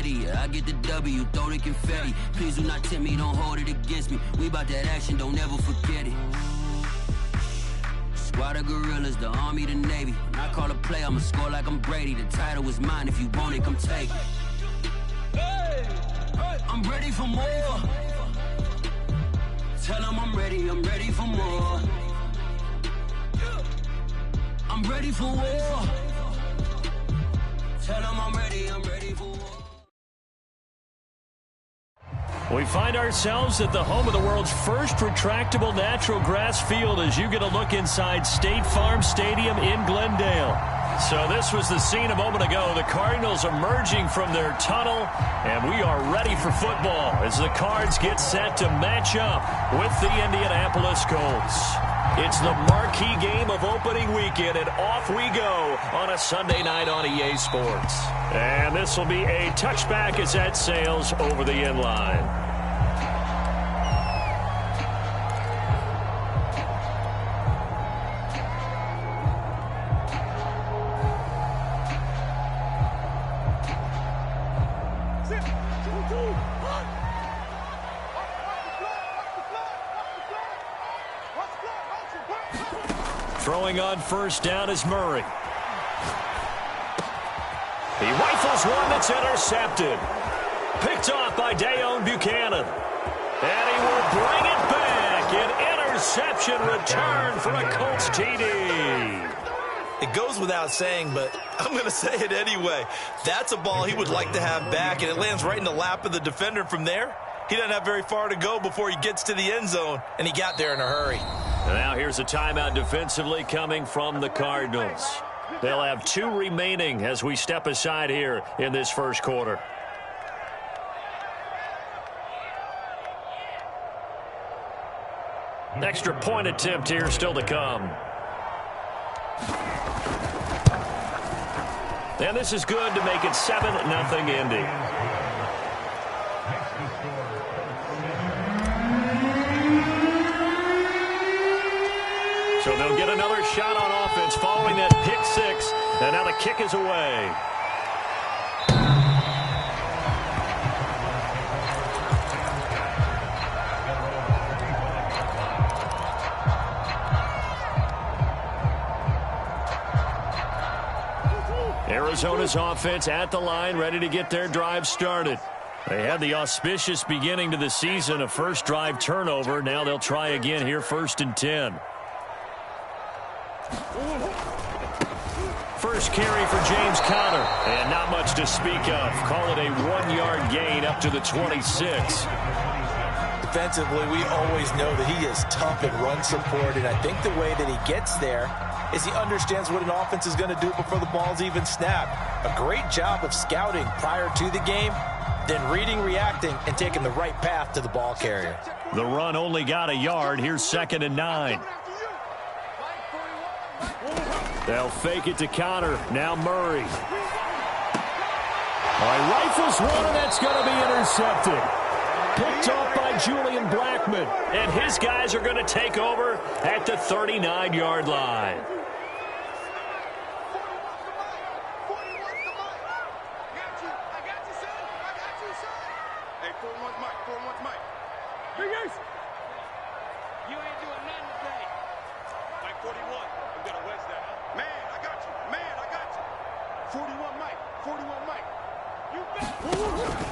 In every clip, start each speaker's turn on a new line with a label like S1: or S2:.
S1: steady. Yeah, I get the W, throw the confetti. Please do not tempt me, don't hold it against me. We about that action, don't ever forget it. Squad of gorillas, the army, the navy. When I call a play, I'ma score like I'm Brady. The title is mine, if you want it, come take it. I'm ready for more. Tell them I'm ready for more. I'm ready for war. Tell them I'm ready for war.
S2: We find ourselves at the home of the world's first retractable natural grass field as you get a look inside State Farm Stadium in Glendale. So this was the scene a moment ago. The Cardinals emerging from their tunnel, and we are ready for football as the Cards get set to match up with the Indianapolis Colts. It's the marquee game of opening weekend, and off we go on a Sunday night on EA Sports. And this will be a touchback as that sails over the end line. Throwing on first down is Murray. He rifles one that's intercepted. Picked off by Dayon Buchanan. And he will bring it back. An interception return for a Colts TD.
S3: It goes without saying, but I'm going to say it anyway. That's a ball he would like to have back, and it lands right in the lap of the defender from there. He doesn't have very far to go before he gets to the end zone, and he got there in a hurry.
S2: And now here's a timeout defensively coming from the Cardinals. They'll have 2 remaining as we step aside here in this first quarter. Extra point attempt here still to come. And this is good to make it 7-0 Indy. So they'll get another shot on offense following that pick six. And now the kick is away. Arizona's offense at the line, ready to get their drive started. They had the auspicious beginning to the season, a first drive turnover. Now they'll try again here, 1st and 10. First carry for James Conner, and not much to speak of. Call it a 1-yard gain up to the 26.
S3: Defensively, we always know that he is tough in run support, and I think the way that he gets there is he understands what an offense is going to do before the ball's even snapped. A great job of scouting prior to the game, then reading, reacting, and taking the right path to the ball carrier.
S2: The run only got a yard. Here's 2nd and 9. They'll fake it to Conner. Now Murray. All right, rifles one, and that's going to be intercepted. Picked off by Julian Blackmon. And his guys are going to take over at the 39-yard line.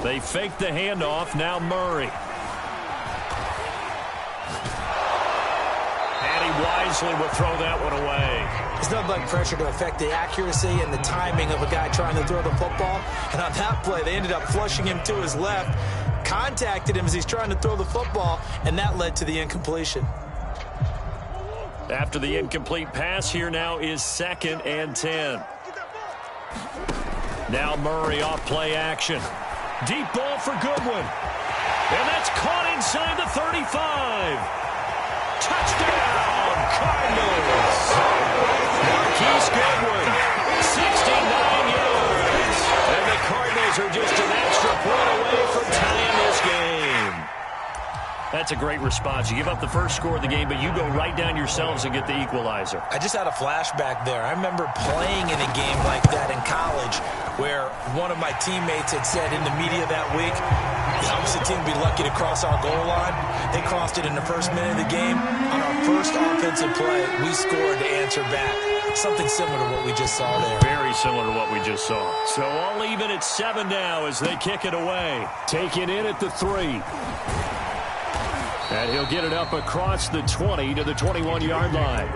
S2: They fake the handoff. Now Murray. And he wisely will throw that one away.
S4: It's nothing like pressure to affect the accuracy and the timing of a guy trying to throw the football. And on that play, they ended up flushing him to his left, contacted him as he's trying to throw the football, and that led to the incompletion.
S2: After the incomplete pass, here now is 2nd and 10. Now Murray off play action. Deep ball for Goodwin. And that's caught inside the 35. Touchdown, Cardinals. Marquise Goodwin, 69 yards. And the Cardinals are just an extra point away from tying this game. That's a great response. You give up the first score of the game, but you go right down yourselves and get the equalizer.
S4: I just had a flashback there. I remember playing in a game like that in college where one of my teammates had said in the media that week, the opposite team would be lucky to cross our goal line. They crossed it in the first minute of the game. On our first offensive play, we scored to answer back. Something similar to what we just saw there.
S2: Very similar to what we just saw. So all even at 7 now as they kick it away. Taken in at the 3. And he'll get it up across the 20 to the 21-yard line.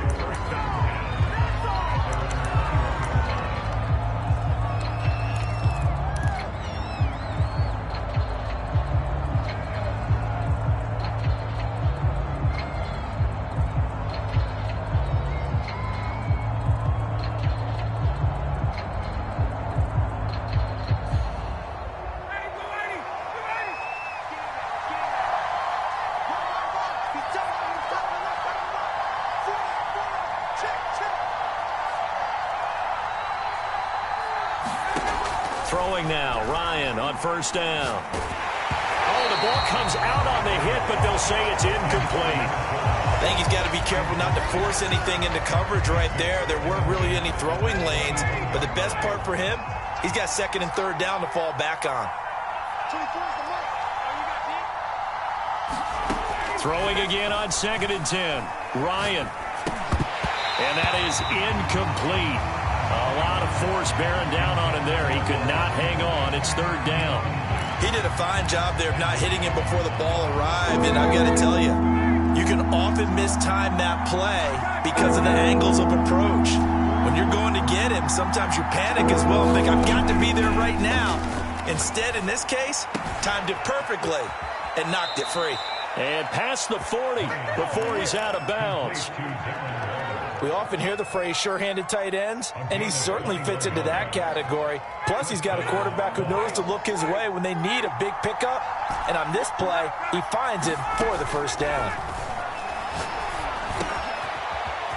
S2: Throwing now, Ryan on first down. Oh, the ball comes out on the hit, but they'll say it's incomplete.
S4: I think he's got to be careful not to force anything into coverage right there. There weren't really any throwing lanes, but the best part for him, he's got second and third down to fall back on.
S2: Throwing again on 2nd and 10. Ryan. And that is incomplete. A lot of force bearing down on him there. He could not hang on. It's third down.
S4: He did a fine job there of not hitting him before the ball arrived. And I've got to tell you, you can often mistime that play because of the angles of approach. When you're going to get him, sometimes you panic as well and think, I've got to be there right now. Instead, in this case, timed it perfectly and knocked it free.
S2: And past the 40 before he's out of bounds.
S3: We often hear the phrase sure-handed tight ends, and he certainly fits into that category. Plus, he's got a quarterback who knows to look his way when they need a big pickup. And on this play, he finds him for the first down.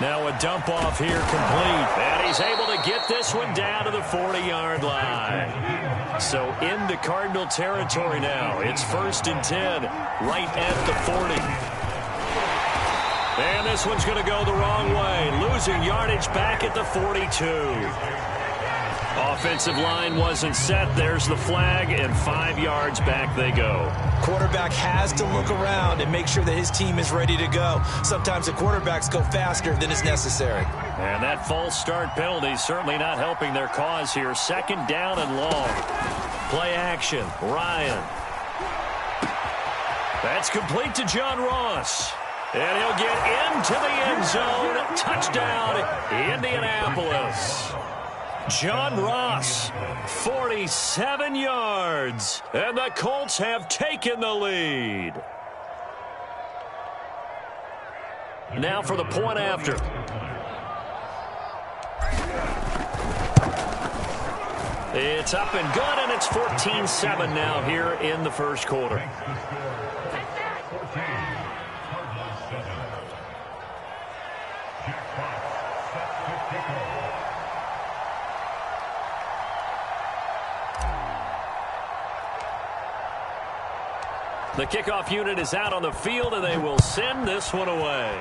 S2: Now a dump off here complete. And he's able to get this one down to the 40-yard line. So into Cardinal territory now. It's 1st and 10, right at the 40. And this one's going to go the wrong way. Losing yardage back at the 42. Offensive line wasn't set. There's the flag, and 5 yards back they go.
S4: Quarterback has to look around and make sure that his team is ready to go. Sometimes the quarterbacks go faster than is necessary.
S2: And that false start penalty is certainly not helping their cause here. 2nd down and long. Play action. Ryan. That's complete to John Ross. And he'll get into the end zone. Touchdown, Indianapolis. John Ross, 47 yards. And the Colts have taken the lead. Now for the point after. It's up and good, and it's 14-7 now here in the first quarter. The kickoff unit is out on the field, and they will send this one away.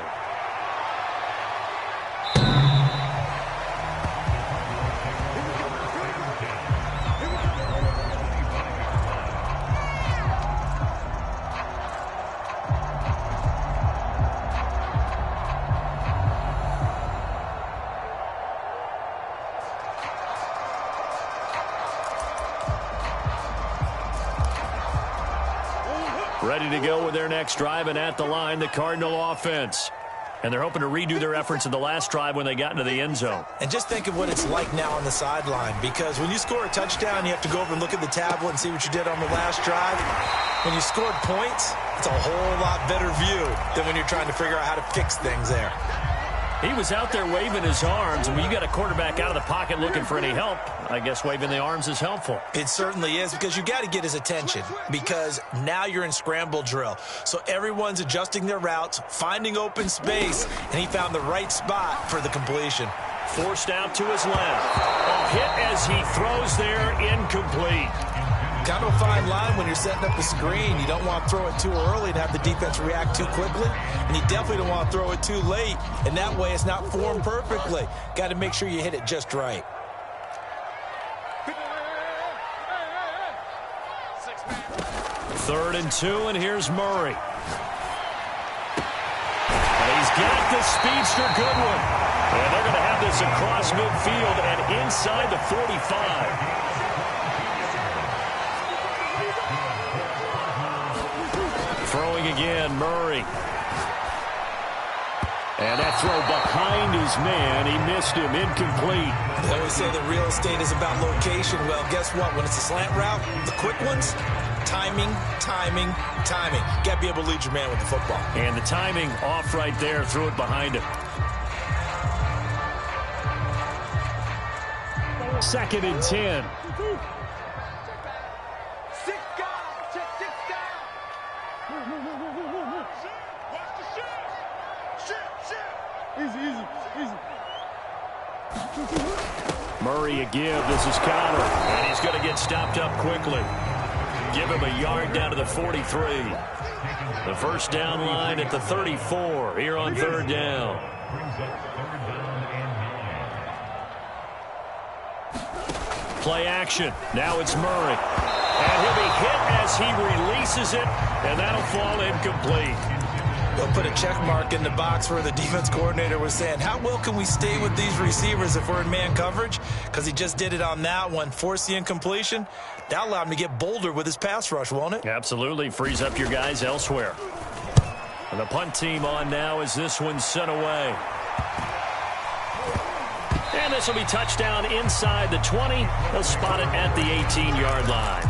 S2: Ready to go with their next drive, and at the line, the Cardinal offense. And they're hoping to redo their efforts in the last drive when they got into the end zone.
S4: And just think of what it's like now on the sideline, because when you score a touchdown, you have to go over and look at the tablet and see what you did on the last drive. When you scored points, it's a whole lot better view than when you're trying to figure out how to fix things there.
S2: He was out there waving his arms, and when you got a quarterback out of the pocket looking for any help, I guess waving the arms is helpful.
S4: It certainly is, because you got to get his attention, because now you're in scramble drill. So everyone's adjusting their routes, finding open space, and he found the right spot for the completion.
S2: Forced out to his left. A hit as he throws there, incomplete.
S4: Kind of a fine line when you're setting up a screen. You don't want to throw it too early and have the defense react too quickly, and you definitely don't want to throw it too late, and that way it's not formed perfectly. Got to make sure you hit it just right.
S2: Third and 2, and here's Murray. And he's got the speedster Goodwin. And they're going to have this across midfield and inside the 45. Throwing again, Murray. And that throw behind his man. He missed him, incomplete.
S4: They always say that real estate is about location. Well, guess what? When it's a slant route, the quick ones, timing, timing, timing. Got to be able to lead your man with the football.
S2: And the timing off right there. Threw it behind him. Second and 10. Murray a give. This is Connor. And he's going to get stopped up quickly. Give him a yard down to the 43. The first down line at the 34 here on third down. Play action. Now it's Murray. And he'll be hit as he releases it, and that'll fall incomplete.
S4: They'll put a check mark in the box where the defense coordinator was saying, how well can we stay with these receivers if we're in man coverage? Because he just did it on that one, forced the incompletion. That'll allow him to get bolder with his pass rush, won't it?
S2: Absolutely. Frees up your guys elsewhere. And the punt team on now as this one's sent away. And this will be touchdown inside the 20. They'll spot it at the 18-yard line.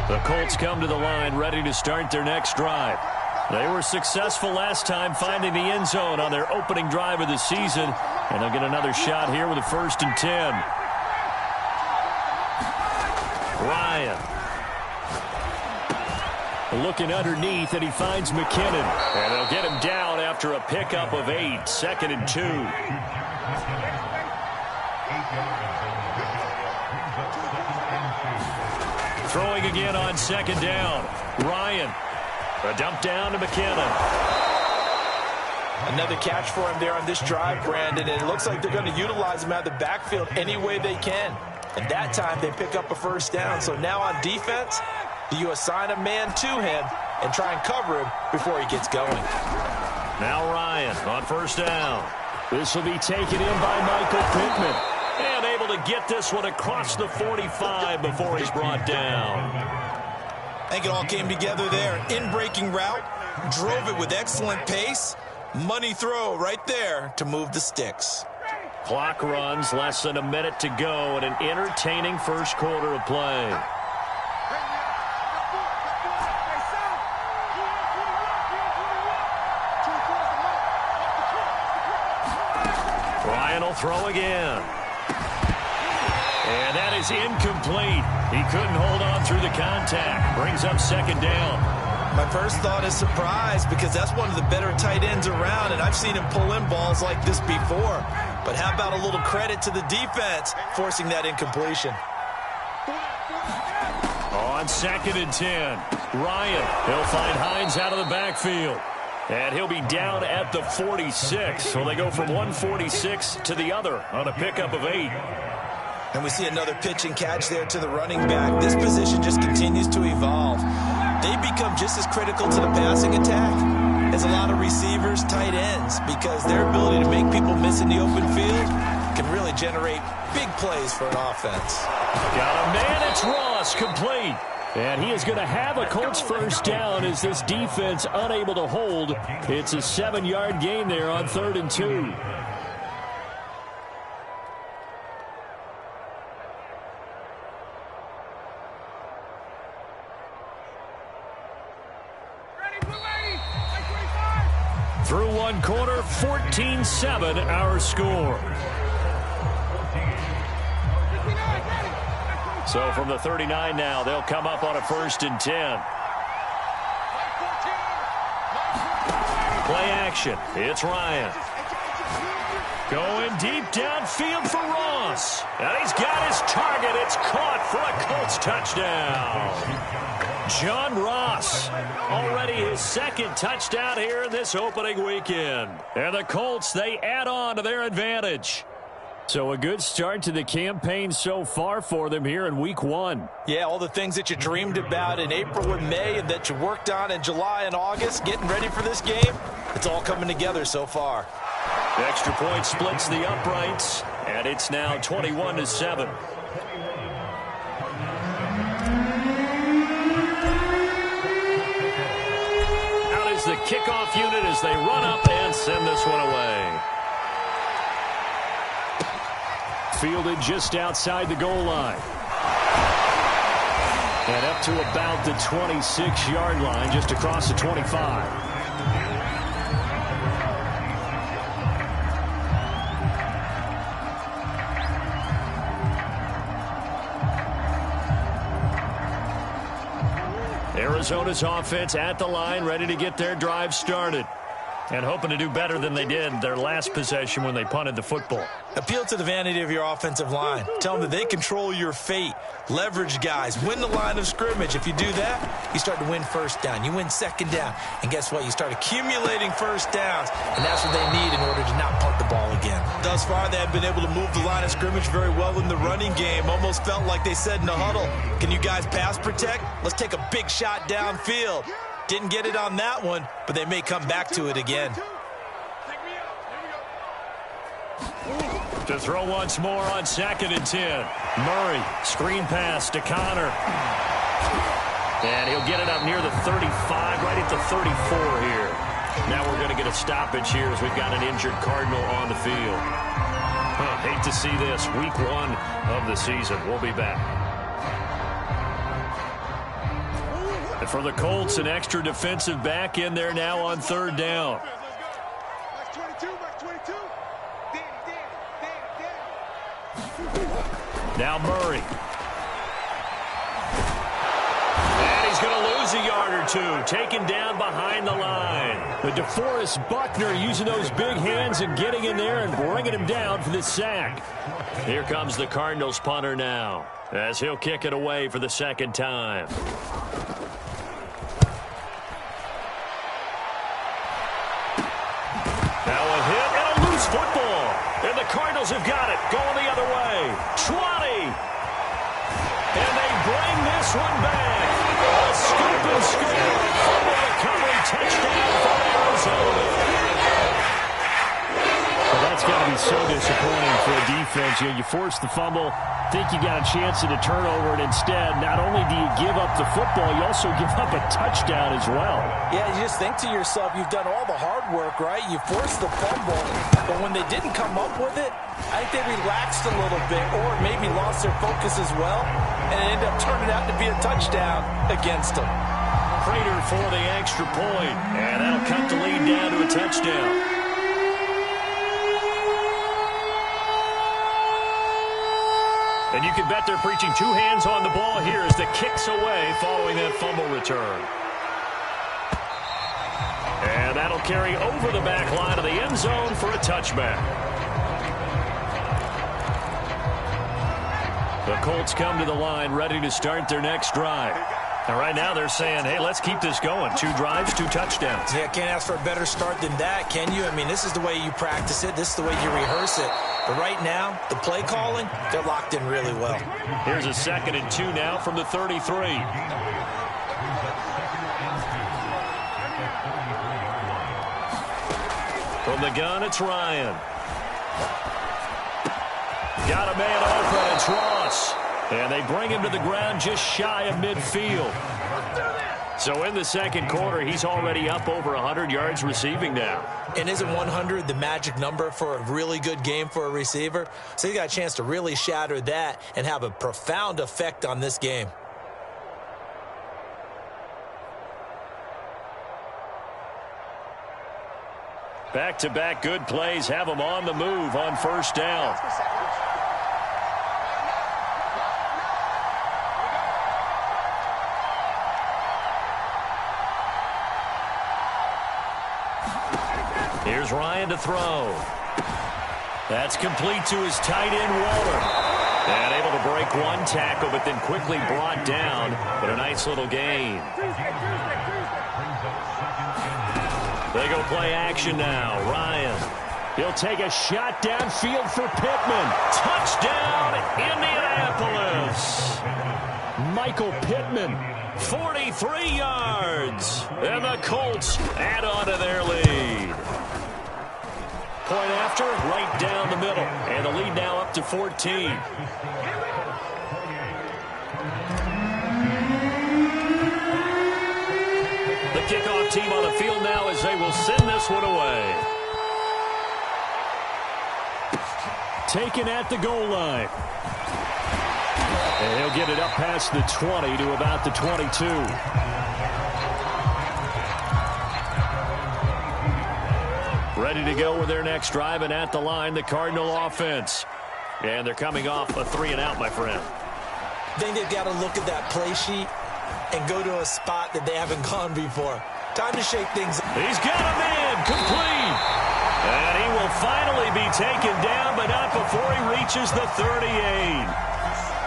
S2: The Colts come to the line ready to start their next drive. They were successful last time finding the end zone on their opening drive of the season. And they'll get another shot here with a 1st and 10. Ryan. Looking underneath, and he finds McKinnon. And they'll get him down after a pickup of 8. 2nd and 2. Throwing again on 2nd down. Ryan. A dump down to McKinnon.
S4: Another catch for him there on this drive, Brandon, and it looks like they're going to utilize him out of the backfield any way they can. And that time they pick up a 1st down. So now on defense, do you assign a man to him and try and cover him before he gets going?
S2: Now Ryan on 1st down. This will be taken in by Michael Pittman. And able to get this one across the 45 before he's brought down.
S4: I think it all came together there. In-breaking route, drove it with excellent pace. Money throw right there to move the sticks.
S2: Clock runs, less than a minute to go, and an entertaining first quarter of play. Ryan will throw again. And that is incomplete. He couldn't hold on through the contact. Brings up 2nd down.
S4: My first thought is surprise because that's one of the better tight ends around, and I've seen him pull in balls like this before. But how about a little credit to the defense forcing that incompletion?
S2: On 2nd and 10, Ryan. He'll find Hines out of the backfield. And he'll be down at the 46. So they go from 146 to the other on a pickup of 8.
S4: And we see another pitch and catch there to the running back. This position just continues to evolve. They become just as critical to the passing attack as a lot of receivers, tight ends, because their ability to make people miss in the open field can really generate big plays for an offense.
S2: Got a man, it's Ross, complete. And he is going to have a Colts 1st down as this defense unable to hold. It's a 7-yard gain there on 3rd and 2. Through one quarter, 14-7 our score. So from the 39 now, they'll come up on a 1st and 10. Play action. It's Ryan. Going deep downfield for Ross. And he's got his target. It's caught for a Colts touchdown. John Ross, already his second touchdown here in this opening weekend. And the Colts, they add on to their advantage. So a good start to the campaign so far for them here in week 1.
S4: Yeah, all the things that you dreamed about in April and May and that you worked on in July and August, getting ready for this game, it's all coming together so far.
S2: The extra point splits the uprights, and it's now 21-7. Out is the kickoff unit as they run up and send this one away. Fielded just outside the goal line. And up to about the 26-yard line, just across the 25. Arizona's offense at the line, ready to get their drive started. And hoping to do better than they did their last possession when they punted the football.
S4: Appeal to the vanity of your offensive line. Tell them that they control your fate. Leverage guys. Win the line of scrimmage. If you do that, you start to win first down. You win second down. And guess what? You start accumulating first downs. And that's what they need in order to not punt the ball again. Thus far, they have been able to move the line of scrimmage very well in the running game. Almost felt like they said in the huddle, can you guys pass protect? Let's take a big shot downfield. Didn't get it on that one, but they may come back to it again.
S2: To throw once more on 2nd and 10. Murray, screen pass to Connor. And he'll get it up near the 35, right at the 34 here. Now we're going to get a stoppage here as we've got an injured Cardinal on the field. Hate to see this. Week 1 of the season. We'll be back. And for the Colts, an extra defensive back in there now on 3rd down. Now Murray. And he's going to lose a yard or two. Taken down behind the line. The DeForest Buckner using those big hands and getting in there and bringing him down for the sack. Here comes the Cardinals punter now, as he'll kick it away for the 2nd time. Now a hit and a loose football. And the Cardinals have got it. Going the other way. 20. And they bring this one back. A scoop and score. Fumble recovery touchdown for Arizona. Well, that's got to be so disappointing for a defense. You force the fumble, think you got a chance at a turnover, and instead, not only do you give up the football, you also give up a touchdown as well.
S4: Yeah, you just think to yourself, you've done all the hard work, right? You forced the fumble, but when they didn't come up with it, I think they relaxed a little bit or maybe lost their focus as well, and it ended up turning out to be a touchdown against them.
S2: Prater for the extra point, and that'll cut the lead down to a touchdown. And you can bet they're preaching 2 hands on the ball here as the kick's away following that fumble return. And that'll carry over the back line of the end zone for a touchback. The Colts come to the line ready to start their next drive. And right now they're saying, hey, let's keep this going. 2 drives, 2 touchdowns.
S4: Yeah, can't ask for a better start than that, can you? I mean, this is the way you practice it. This is the way you rehearse it. But right now, the play calling, they're locked in really well.
S2: Here's a 2nd and 2 now from the 33. From the gun, it's Ryan. Got a man open, it's Ross. And they bring him to the ground just shy of midfield. So in the 2nd quarter, he's already up over 100 yards receiving now.
S4: And isn't 100 the magic number for a really good game for a receiver? So he got a chance to really shatter that and have a profound effect on this game.
S2: Back-to-back good plays have him on the move on 1st down. Here's Ryan to throw. That's complete to his tight end, Waller. And able to break one tackle, but then quickly brought down. But a nice little gain. They go play action now. Ryan. He'll take a shot downfield for Pittman. Touchdown, Indianapolis. Michael Pittman, 43 yards. And the Colts add on to their lead. Point after, right down the middle. And the lead now up to 14. The kickoff team on the field now as they will send this one away. Taken at the goal line. And he'll get it up past the 20 to about the 22. Ready to go with their next drive, and at the line, the Cardinal offense. And they're coming off a 3-and-out, my friend.
S4: I think they've got to look at that play sheet and go to a spot that they haven't gone before. Time to shake things up.
S2: He's got a man, complete. And he will finally be taken down, but not before he reaches the 38.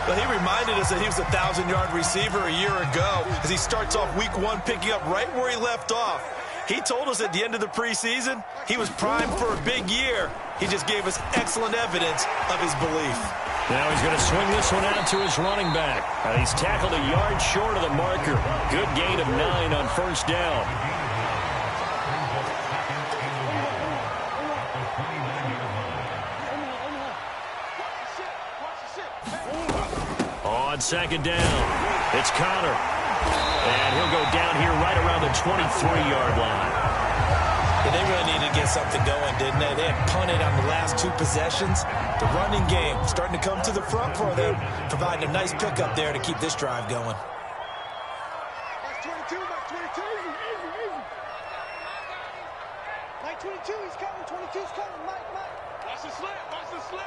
S3: But he reminded us that he was a 1,000-yard receiver a year ago as he starts off week 1 picking up right where he left off. He told us at the end of the preseason he was primed for a big year. He just gave us excellent evidence of his belief.
S2: Now he's going to swing this one out to his running back. And he's tackled a yard short of the marker. Good gain of 9 on first down. On second down, it's Connor. And he'll go down here right around the 23-yard line.
S4: Yeah, they really needed to get something going, didn't they? They had punted on the last 2 possessions. The running game starting to come to the front for them, providing a nice pickup there to keep this drive going.
S5: Mike 22, Mike 22. Easy. Mike 22, he's coming. 22's coming. Mike. Watch the slip.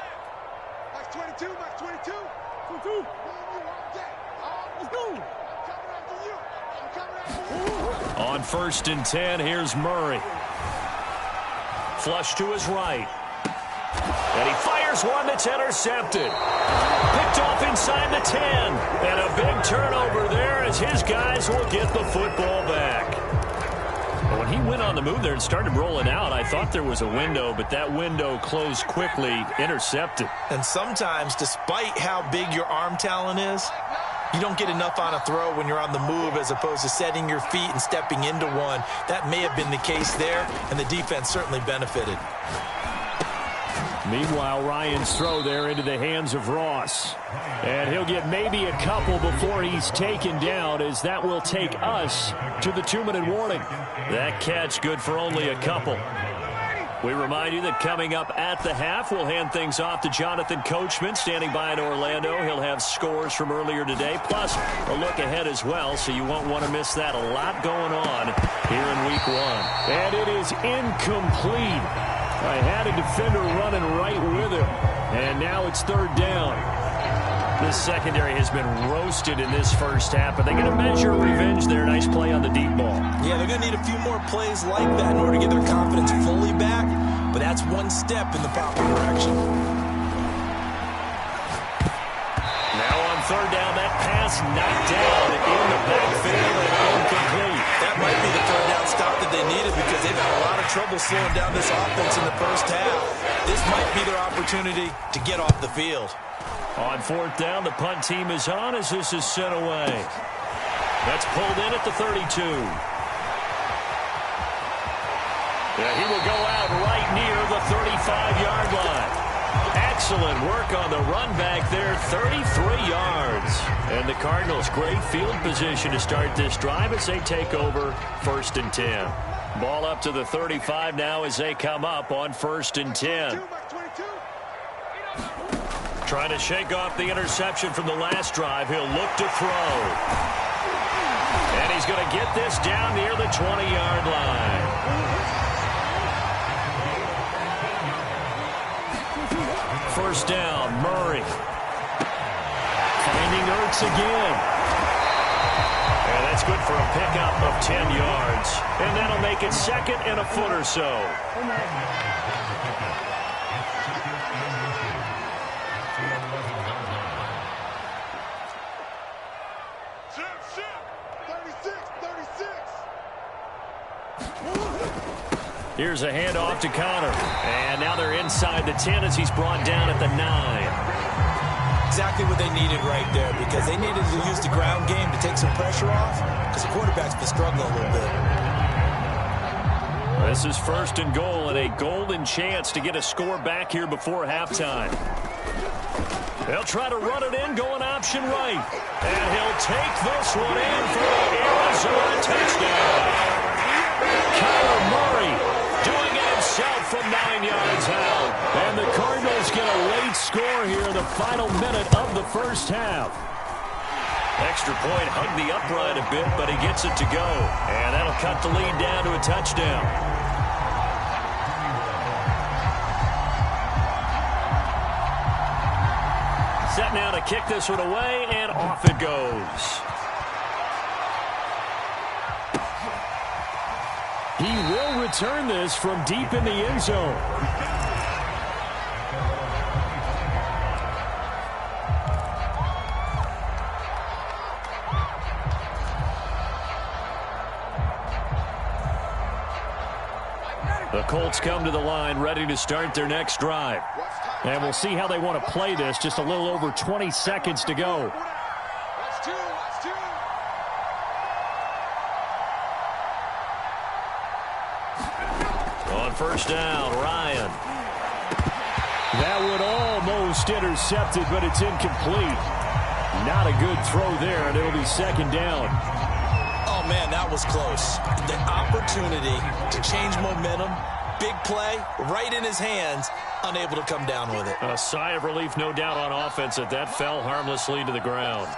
S5: Mike 22, Mike 22. 22. Let's go. I'm coming after you.
S2: On first and 10, here's Murray. Flush to his right. And he fires one that's intercepted. Picked off inside the 10. And a big turnover there as his guys will get the football back. But when he went on the move there and started rolling out, I thought there was a window, but that window closed quickly, intercepted.
S3: And sometimes, despite how big your arm talent is, you don't get enough on a throw when you're on the move as opposed to setting your feet and stepping into one. That may have been the case there, and the defense certainly benefited.
S2: Meanwhile, Ryan's throw there into the hands of Ross. And he'll get maybe a couple before he's taken down, as that will take us to the 2-minute warning. That catch good for only a couple. We remind you that coming up at the half, we'll hand things off to Jonathan Coachman, standing by in Orlando. He'll have scores from earlier today, plus a look ahead as well, so you won't want to miss that. A lot going on here in week 1. And it is incomplete. I had a defender running right with him, and now it's 3rd down. This secondary has been roasted in this first half, but they're going to measure revenge there. Nice play on the deep ball.
S4: Yeah, they're going to need a few more plays like that in order to get their confidence fully back, but that's one step in the proper direction.
S2: Now on 3rd down, that pass knocked down in the backfield and incomplete.
S4: That might be the 3rd down stop that they needed because they've had a lot of trouble slowing down this offense in the first half. This might be their opportunity to get off the field.
S2: On 4th down, the punt team is on as this is sent away. That's pulled in at the 32. Yeah, he will go out right near the 35-yard line. Excellent work on the run back there, 33 yards. And the Cardinals, great field position to start this drive as they take over 1st and 10. Ball up to the 35 now as they come up on 1st and 10. Trying to shake off the interception from the last drive. He'll look to throw. And he's going to get this down near the 20-yard line. First down, Murray. Finding Ertz again. And That's good for a pickup of 10 yards. And that'll make it second and a foot or so. Here's a handoff to Connor. And now they're inside the 10 as he's brought down at the 9.
S4: Exactly what they needed right there, because they needed to use the ground game to take some pressure off, because the quarterback's been struggling a little bit.
S2: This is first and goal, and a golden chance to get a score back here before halftime. They'll try to run it in, going option right. And he'll take this one in for the Arizona touchdown. Kyler Murray doing it himself from 9 yards out. And the Cardinals get a late score here in the final minute of the first half. Extra point hugged the upright a bit, but he gets it to go. And that'll cut the lead down to a touchdown. Set now to kick this one away, and off it goes. He will return this from deep in the end zone. The Colts come to the line ready to start their next drive. And we'll see how they want to play this. Just a little over 20 seconds to go. On first down, Ryan. That one almost intercepted, but it's incomplete. Not a good throw there, and it'll be second down.
S4: Oh, man, that was close. The opportunity to change momentum, big play, right in his hands, unable to come down with it.
S2: A sigh of relief, no doubt, on offense that that fell harmlessly to the ground.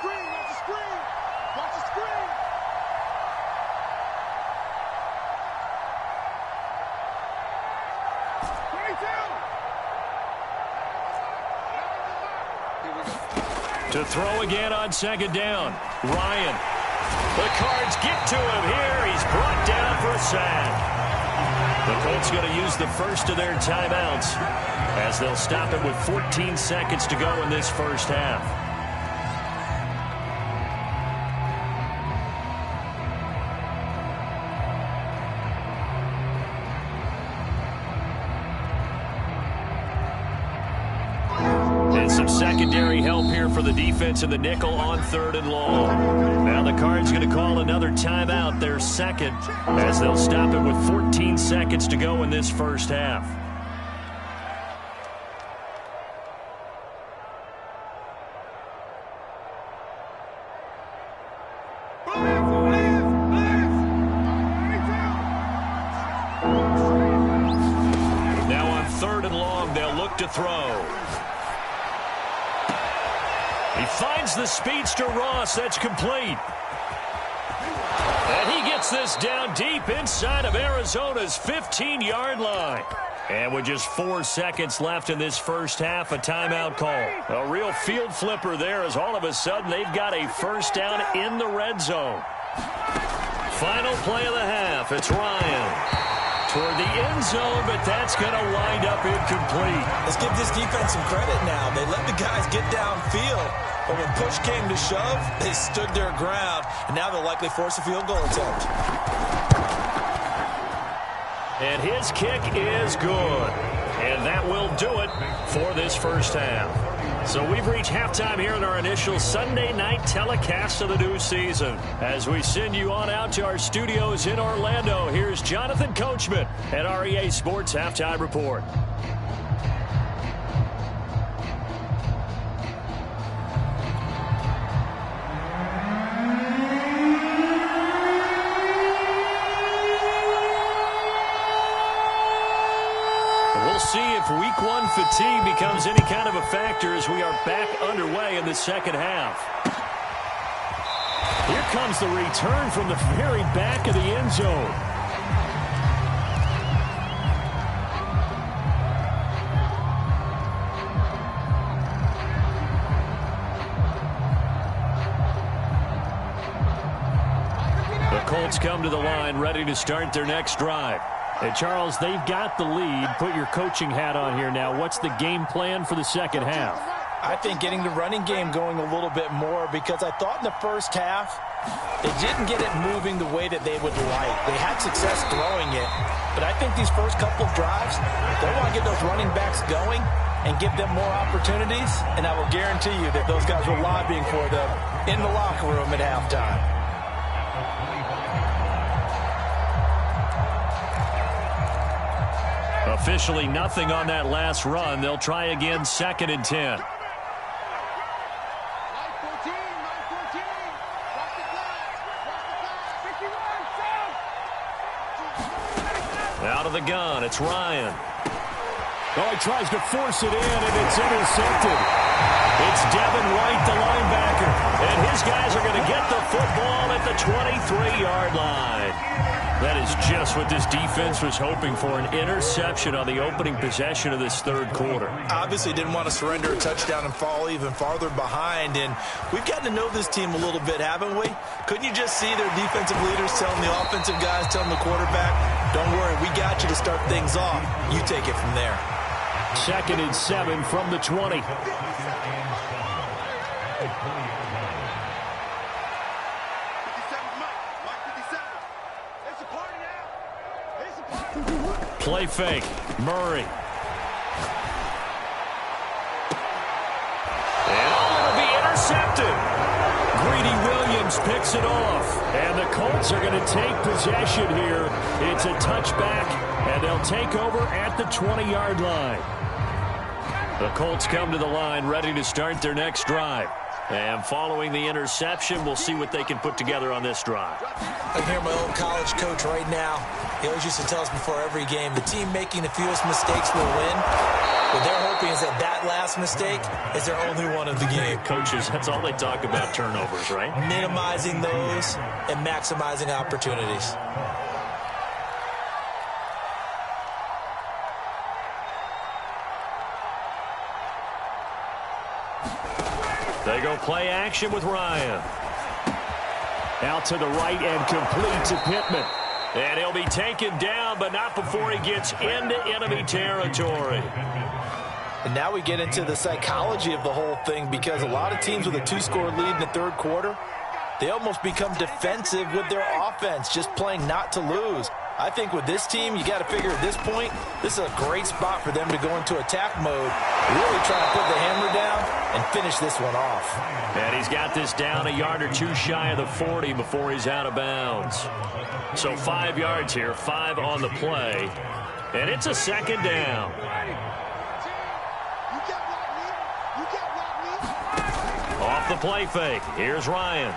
S2: To throw again on second down. Ryan. The Cards get to him here. He's brought down for a sack. The Colts going to use the first of their timeouts as they'll stop it with 14 seconds to go in this first half. And some secondary help here for the defense in the nickel on third and long. Now the Cards going to call another timeout, their second, as they'll stop it with 14 seconds to go in this first half. Now on third and long, they'll look to throw. He finds the speedster Ross. That's complete. And he gets this down deep inside of Arizona's 15-yard line. And with just 4 seconds left in this first half, a timeout call. A real field flipper there, as all of a sudden they've got a first down in the red zone. Final play of the half. It's Ryan toward the end zone, but that's going to wind up incomplete.
S4: Let's give this defense some credit now. They let the guys get downfield, but when push came to shove, they stood their ground, and now they'll likely force a field goal attempt.
S2: And his kick is good. And that will do it for this first half. So we've reached halftime here in our initial Sunday night telecast of the new season. As we send you on out to our studios in Orlando, here's Jonathan Coachman at REA Sports Halftime Report. We'll see if week one fatigue becomes any kind of a factor as we are back underway in the second half. Here comes the return from the very back of the end zone. Colts come to the line ready to start their next drive. Hey, Charles, they've got the lead. Put your coaching hat on here now. What's the game plan for the second half?
S3: I think getting the running game going a little bit more, because I thought in the first half they didn't get it moving the way that they would like. They had success throwing it, but I think these first couple of drives, they want to get those running backs going and give them more opportunities, and I will guarantee you that those guys were lobbying for them in the locker room at halftime.
S2: Officially nothing on that last run. They'll try again, 2nd and 10. Out of the gun, it's Ryan.
S6: Oh, he tries to force it in, and it's intercepted.
S2: It's Devin White, the linebacker. And his guys are going to get the football at the 23-yard line. That is just what this defense was hoping for, an interception on the opening possession of this third quarter.
S3: Obviously didn't want to surrender a touchdown and fall even farther behind, and we've gotten to know this team a little bit, haven't we? Couldn't you just see their defensive leaders telling the offensive guys, telling the quarterback, don't worry, we got you to start things off. You take it from there.
S2: 2nd and 7 from the 20. Play fake. Murray. And it'll be intercepted. Greedy Williams picks it off. And the Colts are going to take possession here. It's a touchback, and they'll take over at the 20-yard line. The Colts come to the line ready to start their next drive. And following the interception, we'll see what they can put together on this drive.
S4: I can hear my old college coach right now. He always used to tell us before every game, the team making the fewest mistakes will win. What they're hoping is that that last mistake is their only one of the game.
S2: Coaches, that's all they talk about, turnovers, right?
S4: Minimizing those and maximizing opportunities.
S2: They go play action with Ryan. Out to the right and complete to Pittman. And he'll be taken down, but not before he gets into enemy territory.
S3: And now we get into the psychology of the whole thing, because a lot of teams with a 2-score lead in the third quarter, they almost become defensive with their offense, just playing not to lose. I think with this team, you got to figure at this point, this is a great spot for them to go into attack mode, really try to put the hammer down and finish this one off.
S2: And he's got this down a yard or two shy of the 40 before he's out of bounds. So 5 yards here, 5 on the play, and it's a 2nd down. Off the play fake, here's Ryan.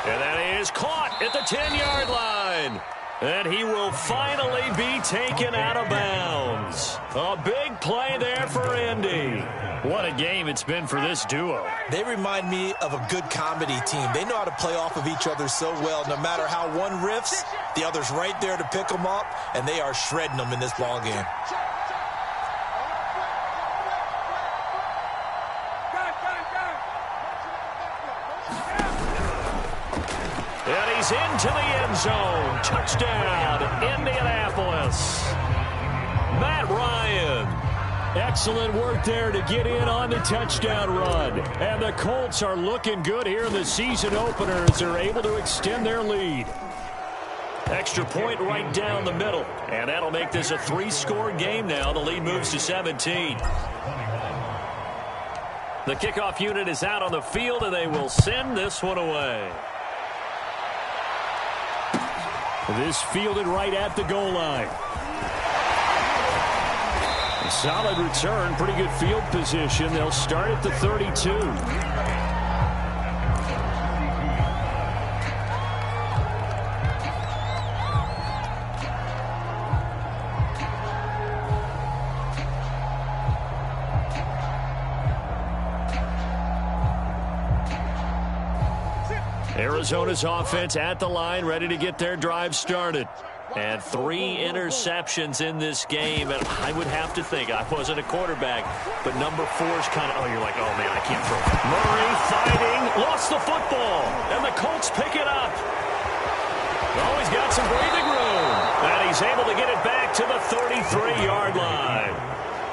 S2: And that is caught at the 10-yard line. And he will finally be taken out of bounds. A big play there for Indy. What a game it's been for this duo.
S4: They remind me of a good comedy team. They know how to play off of each other so well. No matter how one riffs, the other's right there to pick them up, and they are shredding them in this ball game.
S2: And he's into the end zone. Touchdown, Indianapolis. Matt Ryan. Excellent work there to get in on the touchdown run. And the Colts are looking good here in the season opener as they're able to extend their lead. Extra point right down the middle. And that'll make this a 3-score game now. The lead moves to 17. The kickoff unit is out on the field, and they will send this one away. This fielded right at the goal line. A solid return, pretty good field position. They'll start at the 32. Arizona's offense at the line, ready to get their drive started. And 3 interceptions in this game. And I would have to think, I wasn't a quarterback, but number 4 is kind of, you're like, oh, man, I can't throw. Murray fighting, lost the football, and the Colts pick it up. Oh, he's got some breathing room, and he's able to get it back to the 33-yard line.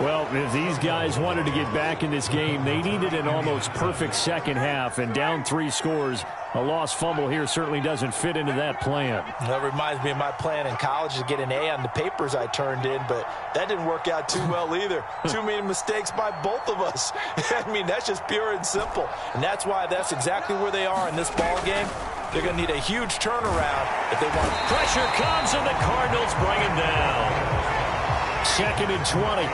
S6: Well, if these guys wanted to get back in this game, they needed an almost perfect second half, and down 3 scores. A lost fumble here certainly doesn't fit into that plan.
S3: That reminds me of my plan in college to get an A on the papers I turned in, but that didn't work out too well either. Too many mistakes by both of us. I mean, that's just pure and simple. And that's why that's exactly where they are in this ball game. They're going to need a huge turnaround if they want.
S2: Pressure comes, and the Cardinals bring him down.
S6: 2nd and 20.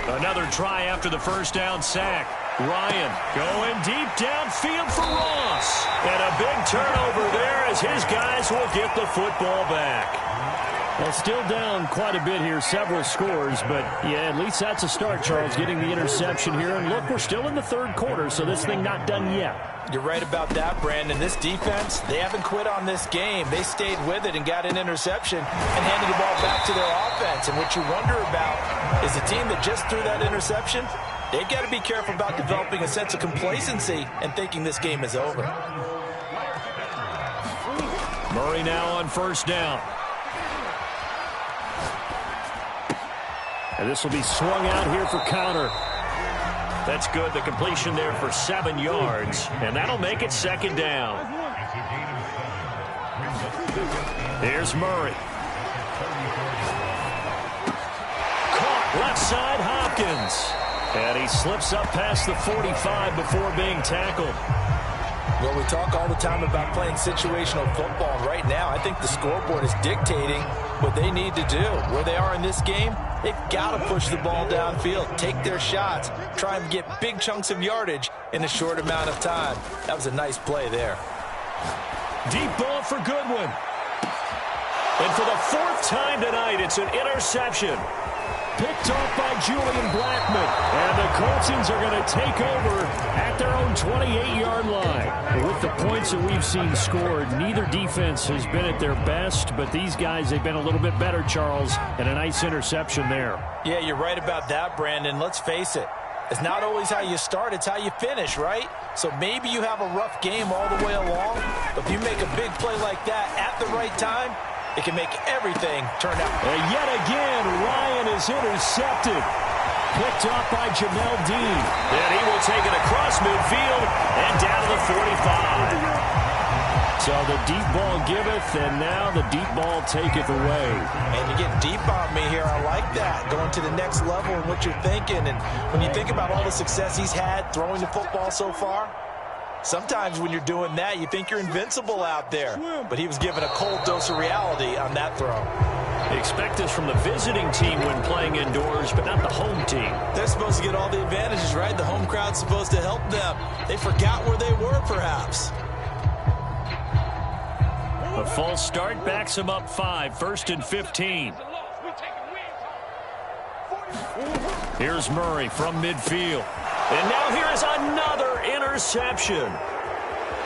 S2: Another try after the first down sack. Ryan going deep downfield for Ross. And a big turnover there as his guys will get the football back.
S6: Well, still down quite a bit here, several scores, but yeah, at least that's a start, Charles, getting the interception here. And look, we're still in the 3rd quarter, so this thing not done yet.
S3: You're right about that, Brandon. This defense, they haven't quit on this game. They stayed with it and got an interception and handed the ball back to their offense. And what you wonder about is the team that just threw that interception, they've got to be careful about developing a sense of complacency and thinking this game is over.
S2: Murray now on first down.
S6: And this will be swung out here for counter.
S2: That's good. The completion there for 7 yards. And that'll make it 2nd down. Here's Murray. Caught left side, Hopkins. And he slips up past the 45 before being tackled.
S3: Well, we talk all the time about playing situational football. Right now, I think the scoreboard is dictating what they need to do. Where they are in this game, they've got to push the ball downfield, take their shots, try and get big chunks of yardage in a short amount of time. That was a nice play there.
S2: Deep ball for Goodwin. And for the 4th time tonight, it's an interception.
S6: Picked off by Julian Blackman. And the Coltsons are going to take over at their own 28-yard line. And with the points that we've seen scored, neither defense has been at their best, but these guys, they've been a little bit better, Charles, and a nice interception there.
S3: Yeah, you're right about that, Brandon. Let's face it. It's not always how you start, it's how you finish, right? So maybe you have a rough game all the way along, but if you make a big play like that at the right time, it can make everything turn out.
S6: And yet again, Ryan is intercepted. Picked off by Jamel Dean.
S2: And he will take it across midfield and down to the 45.
S6: So the deep ball giveth, and now the deep ball taketh away.
S3: And you get deep on me here. I like that. Going to the next level and what you're thinking. And when you think about all the success he's had throwing the football so far, sometimes when you're doing that, you think you're invincible out there. But he was given a cold dose of reality on that throw.
S2: Expect this from the visiting team when playing indoors, but not the home team.
S4: They're supposed to get all the advantages, right? The home crowd's supposed to help them. They forgot where they were, perhaps.
S2: A false start backs him up 5, 1st and 15. Here's Murray from midfield. And now here is another interception.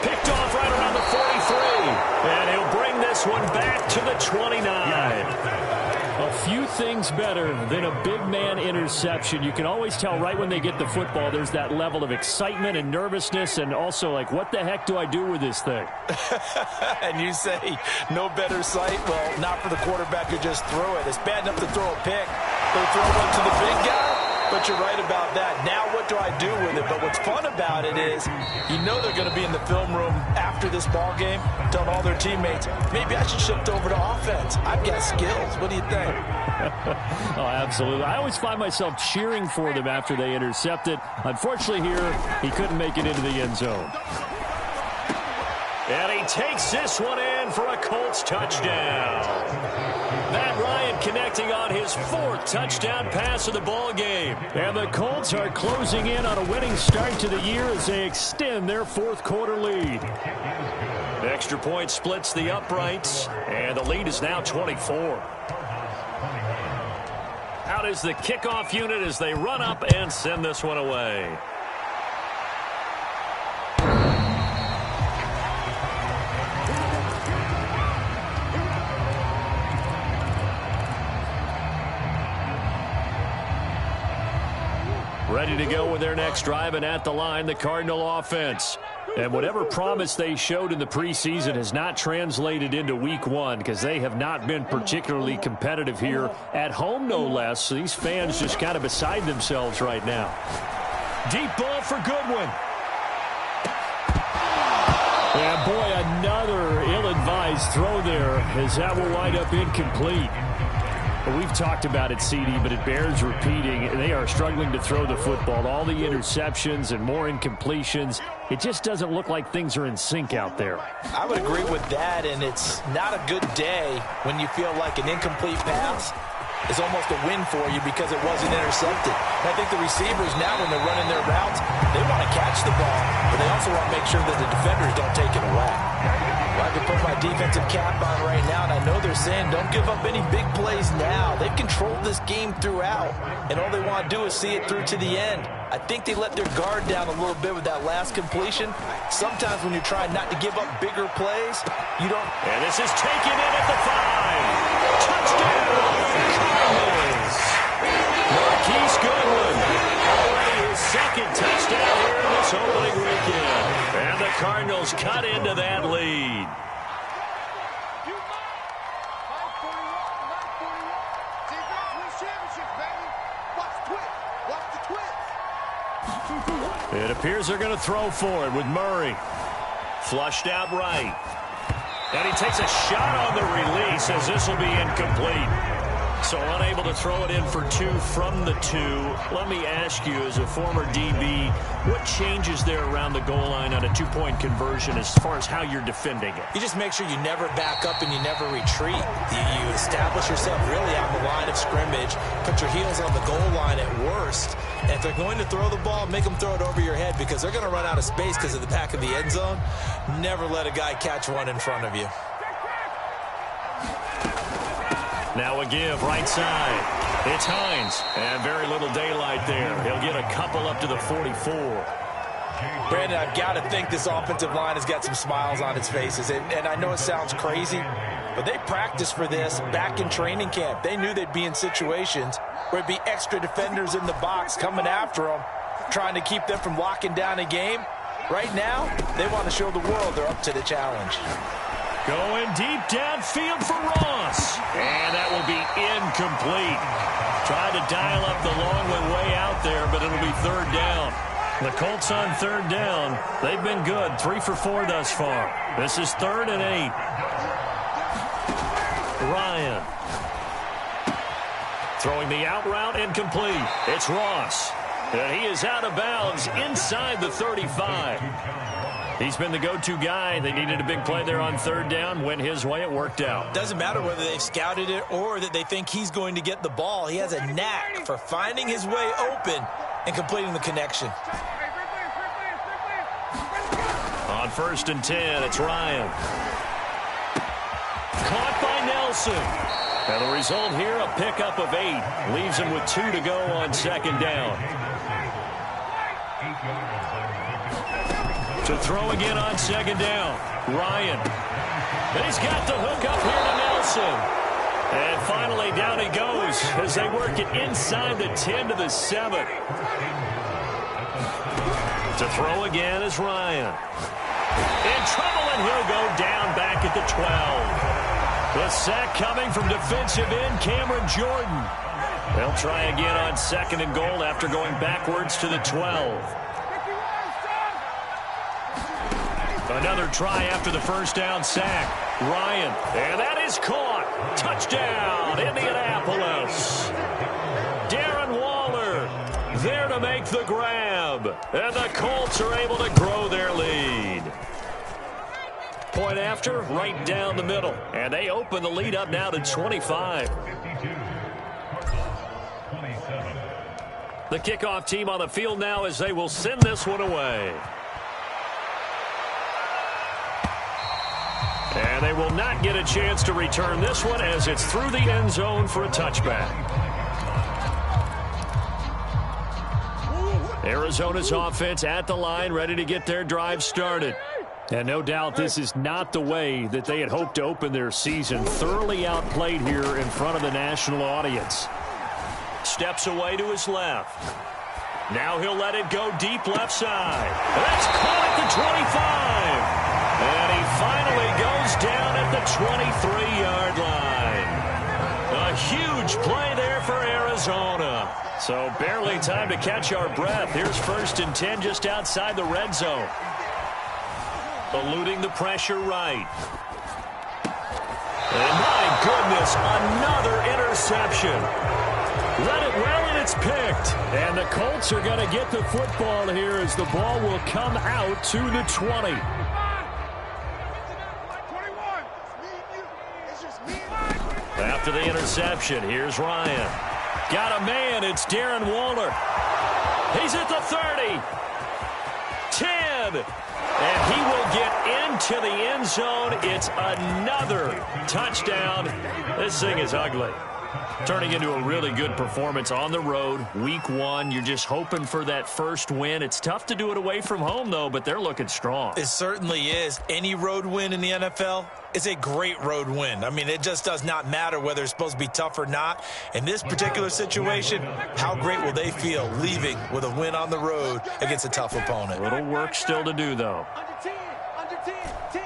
S2: Picked off right around the 43. And he'll bring this one back to the 29.
S6: A few things better than a big man interception. You can always tell right when they get the football, there's that level of excitement and nervousness, and also like, what the heck do I do with this thing?
S3: And you say, no better sight? Well, not for the quarterback who just threw it. It's bad enough to throw a pick, but throw one to the big guy. But you're right about that. Now what do I do with it? But what's fun about it is you know they're going to be in the film room after this ball game telling all their teammates, maybe I should shift over to offense. I've got skills. What do you think?
S6: Oh, absolutely. I always find myself cheering for them after they intercept it. Unfortunately here, he couldn't make it into the end zone.
S2: And he takes this one in for a Colts touchdown. Matt Ryan connecting on his 4th touchdown pass of the ball game.
S6: And the Colts are closing in on a winning start to the year as they extend their 4th quarter lead.
S2: The extra point splits the uprights, and the lead is now 24. Out is the kickoff unit as they run up and send this one away. ready to go with their next drive, and at the line, the Cardinal offense. And whatever promise they showed in the preseason has not translated into week one because they have not been particularly competitive here at home, no less. So these fans just kind of beside themselves right now. Deep ball for Goodwin. And boy, another ill-advised throw there as that will wind up incomplete. Well, we've talked about it, CD, but it bears repeating. They are struggling to throw the football. All the interceptions and more incompletions. It just doesn't look like things are in sync out there.
S3: I would agree with that, and it's not a good day when you feel like an incomplete pass is almost a win for you because it wasn't intercepted. And I think the receivers now, when they're running their routes, they want to catch the ball, but they also want to make sure that the defenders don't take it away. Well, I can put my defensive cap on right now, and I know they're saying don't give up any big plays now. They've controlled this game throughout, and all they want to do is see it through to the end. I think they let their guard down a little bit with that last completion. Sometimes when you're trying not to give up bigger plays, you don't.
S2: And this is taken in at the 5. Touchdown, Cardinals. Marquise Goodwin. Already his second touchdown here in this opening weekend. And the Cardinals cut into that lead. It appears they're going to throw for it with Murray. Flushed out right. And he takes a shot on the release as this will be incomplete. So unable to throw it in for 2 from the 2. Let me ask you, as a former DB, what changes there around the goal line on a 2-point conversion as far as how you're defending it?
S4: You just make sure you never back up and you never retreat. You establish yourself really on the line of scrimmage, put your heels on the goal line at worst. And if they're going to throw the ball, make them throw it over your head because they're going to run out of space because of the back of the end zone. Never let a guy catch one in front of you.
S2: Now a give, right side. It's Hines, and very little daylight there. He'll get a couple up to the 44.
S3: Brandon, I've got to think this offensive line has got some smiles on its faces. And I know it sounds crazy, but they practiced for this back in training camp. They knew they'd be in situations where it'd be extra defenders in the box coming after them, trying to keep them from locking down a game. Right now, they want to show the world they're up to the challenge.
S2: Going deep downfield for Ross. And that will be incomplete. Tried to dial up the long one way out there, but it'll be 3rd down. The Colts on 3rd down. They've been good. 3 for 4 thus far. This is 3rd and 8. Ryan. Throwing the out route incomplete. It's Ross. And he is out of bounds inside the 35. He's been the go-to guy. They needed a big play there on 3rd down. Went his way. It worked out.
S4: Doesn't matter whether they've scouted it or that they think he's going to get the ball. He has a knack for finding his way open and completing the connection.
S2: On 1st and 10, it's Ryan. Caught by Nelson. And the result here, a pickup of 8. Leaves him with 2 to go on 2nd down. To throw again on 2nd down. Ryan. And he's got the hook up here to Nelson. And finally down he goes as they work it inside the 10 to the 7. To throw again is Ryan. In trouble, and he'll go down back at the 12. The sack coming from defensive end Cameron Jordan. They'll try again on 2nd and goal after going backwards to the 12. Another try after the 1st down sack. Ryan, and that is caught. Touchdown, Indianapolis. Darren Waller there to make the grab. And the Colts are able to grow their lead. Point after, right down the middle. And they open the lead up now to 25. The kickoff team on the field now as they will send this one away. And they will not get a chance to return this one as it's through the end zone for a touchback. Arizona's offense at the line, ready to get their drive started. And no doubt this is not the way that they had hoped to open their season. Thoroughly outplayed here in front of the national audience. Steps away to his left. Now he'll let it go deep left side. That's caught at the 25. And he finally goes down at the 23-yard line. A huge play there for Arizona. So barely time to catch our breath. Here's 1st and 10 just outside the red zone. Eluding the pressure right. And my goodness, another interception. Read it well, and it's picked. And the Colts are going to get the football here as the ball will come out to the 20. After the interception, here's Ryan. Got a man, it's Darren Waller. He's at the 30. 10. And he will get into the end zone. It's another touchdown. This thing is ugly. Turning into a really good performance on the road. Week 1, you're just hoping for that first win. It's tough to do it away from home, though, but they're looking strong.
S4: It certainly is. Any road win in the NFL is a great road win. I mean, it just does not matter whether it's supposed to be tough or not. In this particular situation, how great will they feel leaving with a win on the road against a tough opponent?
S2: A little work still to do, though.
S5: Under 10, under 10, 10.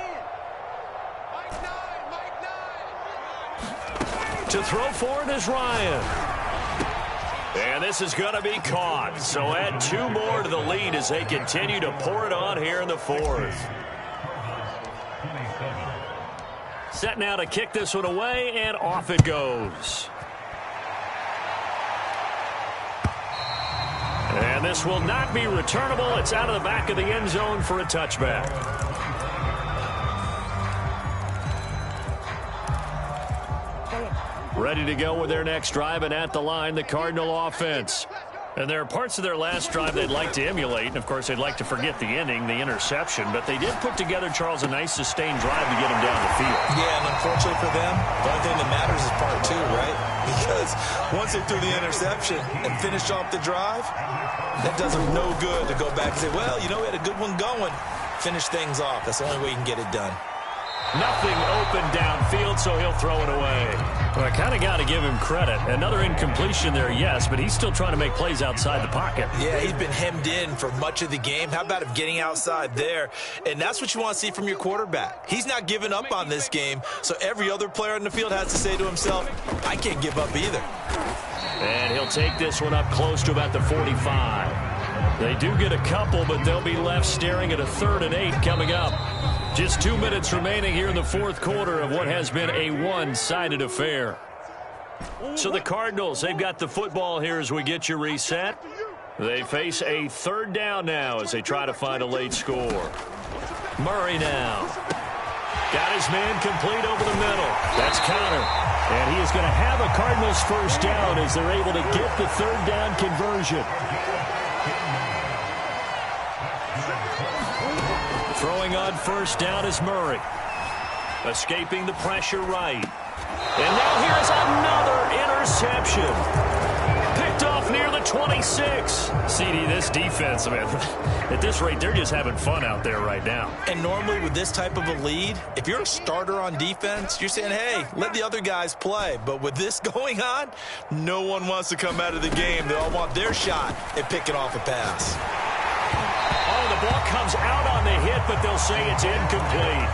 S5: Mike 9.
S2: To throw for it is Ryan. And this is going to be caught. So add 2 more to the lead as they continue to pour it on here in the 4th. Set now to kick this one away, and off it goes. And this will not be returnable. It's out of the back of the end zone for a touchback. Ready to go with their next drive, and at the line, the Cardinal offense. And there are parts of their last drive they'd like to emulate, and of course they'd like to forget the ending, the interception, but they did put together, Charles, a nice sustained drive to get them down the field.
S4: Yeah, and unfortunately for them, the only thing that matters is part 2, right? Because once they threw the interception and finished off the drive, that does them no good to go back and say, well, you know, we had a good one going. Finish things off. That's the only way you can get it done.
S2: Nothing open downfield, so he'll throw it away. Well, I kind of got to give him credit. Another incompletion there, yes, but he's still trying to make plays outside the pocket.
S4: Yeah, he's been hemmed in for much of the game. How about him getting outside there? And that's what you want to see from your quarterback. He's not giving up on this game, so every other player on the field has to say to himself, I can't give up either.
S2: And he'll take this one up close to about the 45. They do get a couple, but they'll be left staring at a 3rd and 8 coming up. Just 2 minutes remaining here in the 4th quarter of what has been a one-sided affair. So the Cardinals, they've got the football here as we get you reset. They face a 3rd down now as they try to find a late score. Murray now. Got his man complete over the middle. That's Connor. And he is going to have a Cardinals first down as they're able to get the 3rd down conversion. Throwing on first down is Murray. Escaping the pressure right. And now here's another interception. Picked off near the 26. CD, this defense, man, at this rate, they're just having fun out there right now.
S4: And normally with this type of a lead, if you're a starter on defense, you're saying, hey, let the other guys play. But with this going on, no one wants to come out of the game. They all want their shot at picking off a pass.
S2: Oh, the ball comes out on the hit, but they'll say it's incomplete.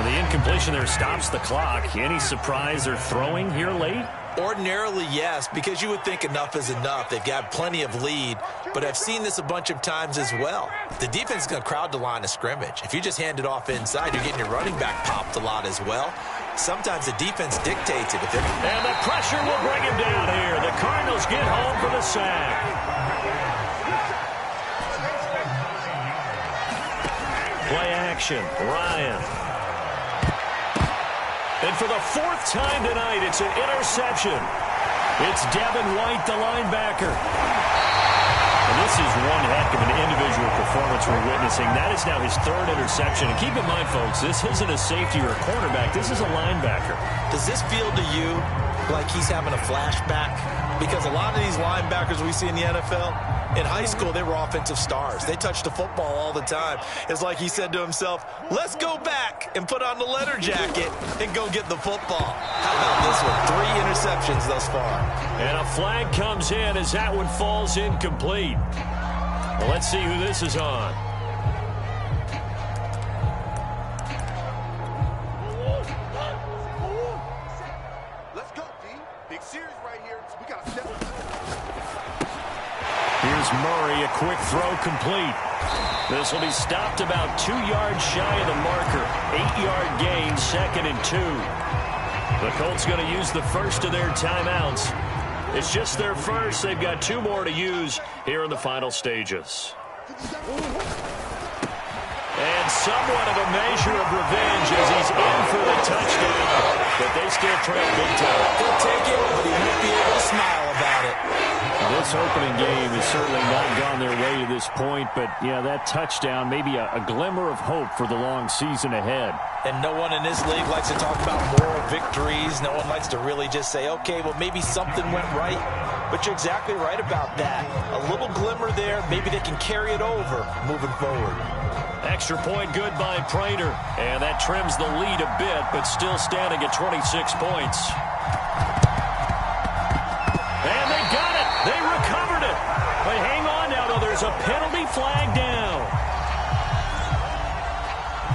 S2: The incompletion there stops the clock. Any surprise they're throwing here late?
S4: Ordinarily, yes, because you would think enough is enough. They've got plenty of lead, but I've seen this a bunch of times as well. The defense is going to crowd the line of scrimmage. If you just hand it off inside, you're getting your running back popped a lot as well. Sometimes the defense dictates it.
S2: And the pressure will bring him down here. The Cardinals get home for the sack. Play action, Ryan. And for the 4th time tonight, it's an interception. It's Devin White, the linebacker. And this is one heck of an individual performance we're witnessing. That is now his 3rd interception. And keep in mind, folks, this isn't a safety or a cornerback. This is a linebacker.
S4: Does this feel to you like he's having a flashback? Because a lot of these linebackers we see in the NFL, In high school, they were offensive stars. They touched the football all the time. It's like he said to himself, let's go back and put on the leather jacket and go get the football. How about this one? 3 interceptions thus far.
S2: And a flag comes in as that one falls incomplete. Well, let's see who this is on.
S5: Let's go, D. Big series right here. We got to step up.
S2: Here's Murray, a quick throw complete. This will be stopped about 2 yards shy of the marker. 8-yard gain, 2nd and 2. The Colts going to use the first of their timeouts. It's just their first. They've got 2 more to use here in the final stages. And somewhat of a measure of revenge as he's in for the touchdown. But they still trail big time.
S4: He'll take it, but he won't be able to smile about it.
S6: This opening game has certainly not gone their way to this point, but, yeah, that touchdown, maybe a glimmer of hope for the long season ahead.
S4: And no one in this league likes to talk about moral victories. No one likes to really just say, okay, well, maybe something went right. But you're exactly right about that. A little glimmer there. Maybe they can carry it over moving forward.
S2: Extra point good by Prater. And that trims the lead a bit, but still standing at 26 points. And they got it. They recovered it. But hang on now, though. There's a penalty flag down.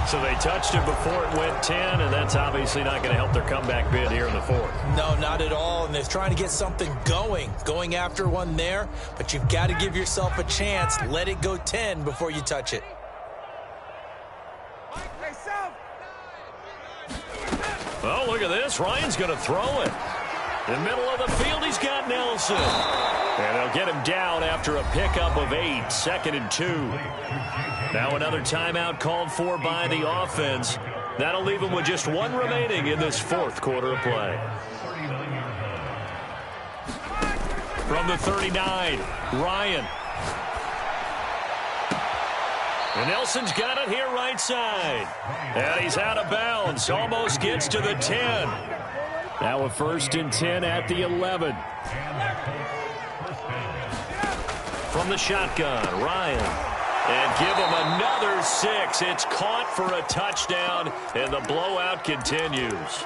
S2: So they touched it before it went 10, and that's obviously not going to help their comeback bid here in the 4th.
S4: No, not at all. And they're trying to get something going after one there. But you've got to give yourself a chance. Let it go 10 before you touch it.
S2: Oh, look at this. Ryan's going to throw it. In the middle of the field, he's got Nelson. And they'll get him down after a pickup of 8, 2nd and 2. Now another timeout called for by the offense. That'll leave him with just 1 remaining in this 4th quarter of play. From the 39, Ryan. And Nelson's got it here right side. And he's out of bounds. Almost gets to the 10.
S6: Now a 1st and 10 at the 11.
S2: From the shotgun, Ryan. And give him another 6. It's caught for a touchdown, and the blowout continues.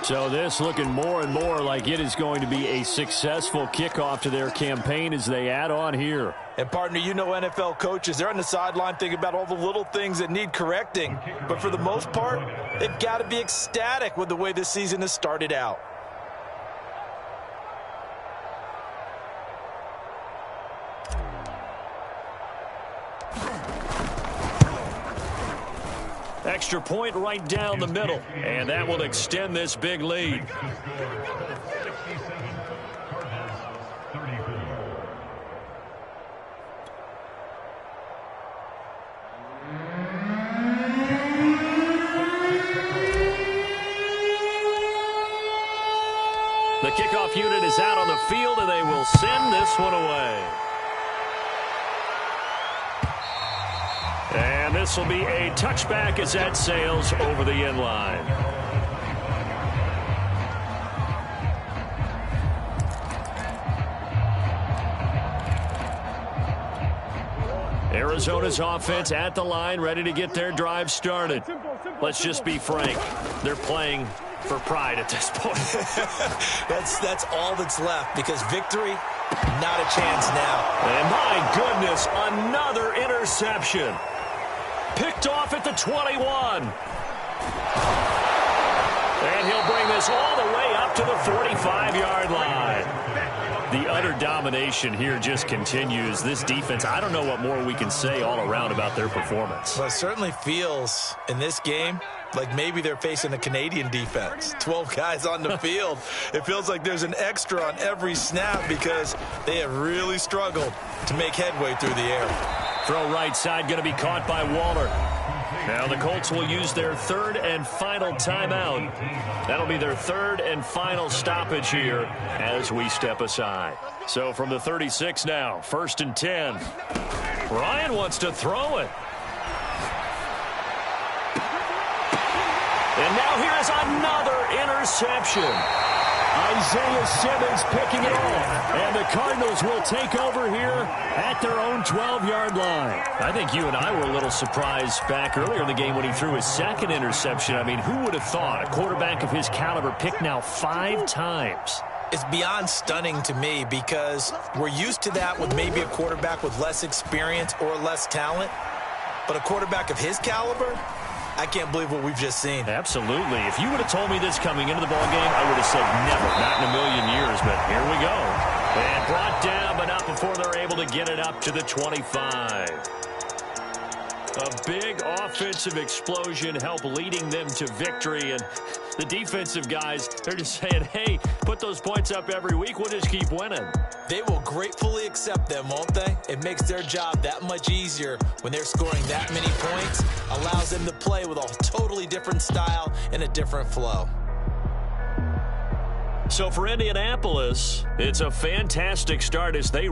S6: So this looking more and more like it is going to be a successful kickoff to their campaign as they add on here.
S4: And, partner, you know NFL coaches, they're on the sideline thinking about all the little things that need correcting. But for the most part, they've got to be ecstatic with the way this season has started out.
S2: Extra point right down the middle, and that will extend this big lead. The kickoff unit is out on the field, and they will send this one away. And this will be a touchback as that sails over the end line. Arizona's offense at the line, ready to get their drive started. Let's just be frank. They're playing for pride at this point.
S4: That's all that's left, because victory, not a chance now.
S2: And my goodness, another interception. Picked off at the 21. And he'll bring this all the way up to the 45-yard line. The utter domination here just continues. This defense, I don't know what more we can say all around about their performance.
S4: Well, it certainly feels in this game like maybe they're facing a Canadian defense. 12 guys on the field. It feels like there's an extra on every snap because they have really struggled to make headway through the air.
S2: Throw right side going to be caught by Waller. Now the Colts will use their 3rd and final timeout. That'll be their 3rd and final stoppage here as we step aside. So from the 36 now, 1st and 10. Ryan wants to throw it. And now here's another interception.
S6: Isaiah Simmons picking it off. And the Cardinals will take over here at their own 12-yard line.
S2: I think you and I were a little surprised back earlier in the game when he threw his second interception. I mean, who would have thought a quarterback of his caliber picked now 5 times?
S4: It's beyond stunning to me because we're used to that with maybe a quarterback with less experience or less talent. But a quarterback of his caliber, I can't believe what we've just seen.
S2: Absolutely. If you would have told me this coming into the ballgame, I would have said never, not in a million years. But here we go. And brought down, but not before they're able to get it up to the 25. A big offensive explosion helped leading them to victory. And the defensive guys, they're just saying, hey, put those points up every week. We'll just keep winning.
S4: They will gratefully accept them, won't they? It makes their job that much easier when they're scoring that many points. Allows them to play with a totally different style and a different flow.
S2: So for Indianapolis, it's a fantastic start as they